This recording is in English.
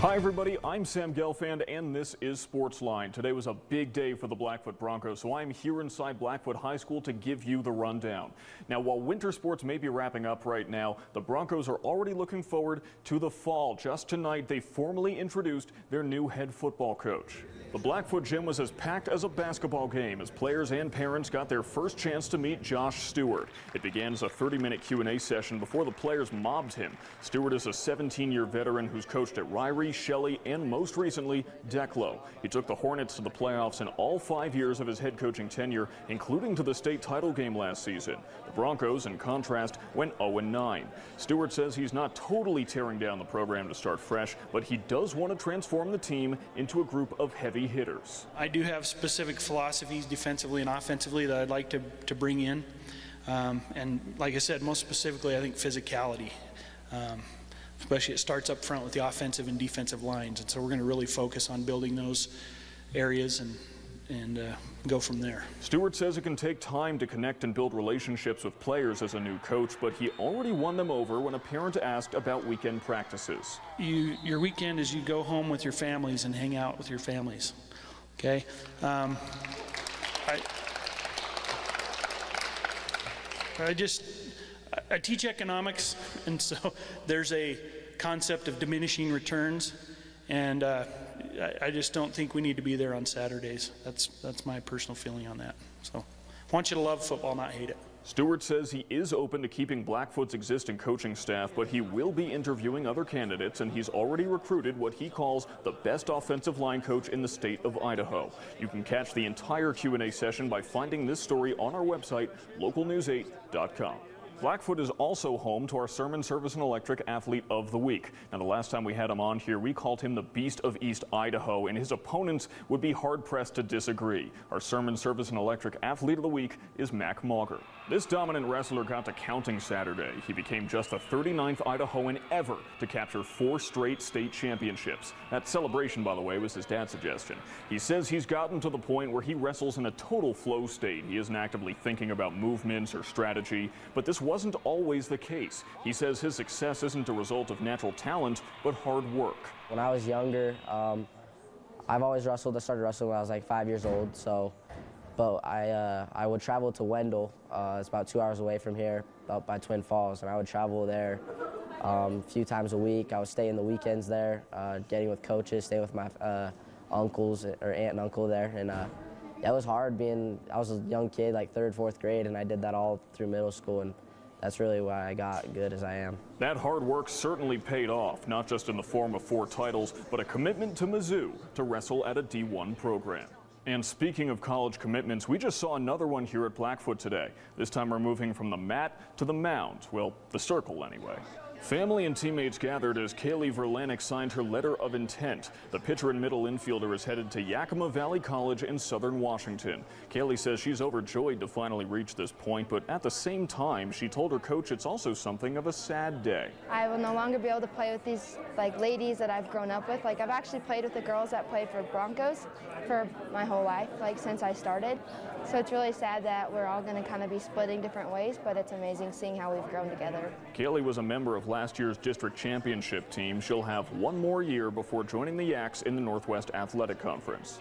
Hi everybody, I'm Sam Gelfand and this is Sportsline. Today was a big day for the Blackfoot Broncos, so I'm here inside Blackfoot High School to give you the rundown. Now, while winter sports may be wrapping up right now, the Broncos are already looking forward to the fall. Just tonight, they formally introduced their new head football coach. The Blackfoot gym was as packed as a basketball game as players and parents got their first chance to meet Josh Stewart. It began as a 30-minute Q&A session before the players mobbed him. Stewart is a 17-year veteran who's coached at Ryrie, Shelley, and most recently, Declo. He took the Hornets to the playoffs in all 5 years of his head coaching tenure, including to the state title game last season. The Broncos, in contrast, went 0-9. Stewart says he's not totally tearing down the program to start fresh, but he does want to transform the team into a group of heavy hitters. I do have specific philosophies defensively and offensively that I'd like to bring in. And like I said, most specifically, I think physicality. Especially it starts up front with the offensive and defensive lines. And so we're going to really focus on building those areas and go from there. Stewart says it can take time to connect and build relationships with players as a new coach, but he already won them over when a parent asked about weekend practices. Your weekend is you go home with your families and hang out with your families. Okay? I teach economics, and so there's a concept of diminishing returns, and I just don't think we need to be there on Saturdays. That's my personal feeling on that. So I want you to love football, not hate it. Stewart says he is open to keeping Blackfoot's existing coaching staff, but he will be interviewing other candidates, and he's already recruited what he calls the best offensive line coach in the state of Idaho. You can catch the entire Q&A session by finding this story on our website, localnews8.com. Blackfoot is also home to our Sermon Service and Electric Athlete of the Week. Now, the last time we had him on here, we called him the Beast of East Idaho, and his opponents would be hard-pressed to disagree. Our Sermon Service and Electric Athlete of the Week is Mac Mauger. This dominant wrestler got to counting Saturday. He became just the 39th Idahoan ever to capture 4 straight state championships. That celebration, by the way, was his dad's suggestion. He says he's gotten to the point where he wrestles in a total flow state. He isn't actively thinking about movements or strategy, but this wasn't always the case. He says his success isn't a result of natural talent, but hard work. When I was younger, I've always wrestled. I started wrestling when I was like 5 years old. But I would travel to Wendell. It's about 2 hours away from here, out by Twin Falls, and I would travel there a few times a week. I would stay in the weekends there, getting with coaches, stay with my uncles or aunt and uncle there, and that was hard. I was a young kid, like 3rd, 4th grade, and I did that all through middle school, and that's really why I got good as I am. That hard work certainly paid off, not just in the form of 4 titles, but a commitment to Mizzou to wrestle at a D1 program. And speaking of college commitments, we just saw another one here at Blackfoot today. This time we're moving from the mat to the mound. Well, the circle anyway. Family and teammates gathered as Kaylee Verlanik signed her letter of intent. The pitcher and middle infielder is headed to Yakima Valley College in southern Washington. Kaylee says she's overjoyed to finally reach this point, but at the same time, she told her coach it's also something of a sad day. I will no longer be able to play with these ladies that I've grown up with. I've actually played with the girls that played for Broncos for my whole life, since I started. So it's really sad that we're all going to kind of be splitting different ways, but it's amazing seeing how we've grown together. Kaylee was a member of last year's district championship team. She'll have one more year before joining the Yaks in the Northwest Athletic Conference.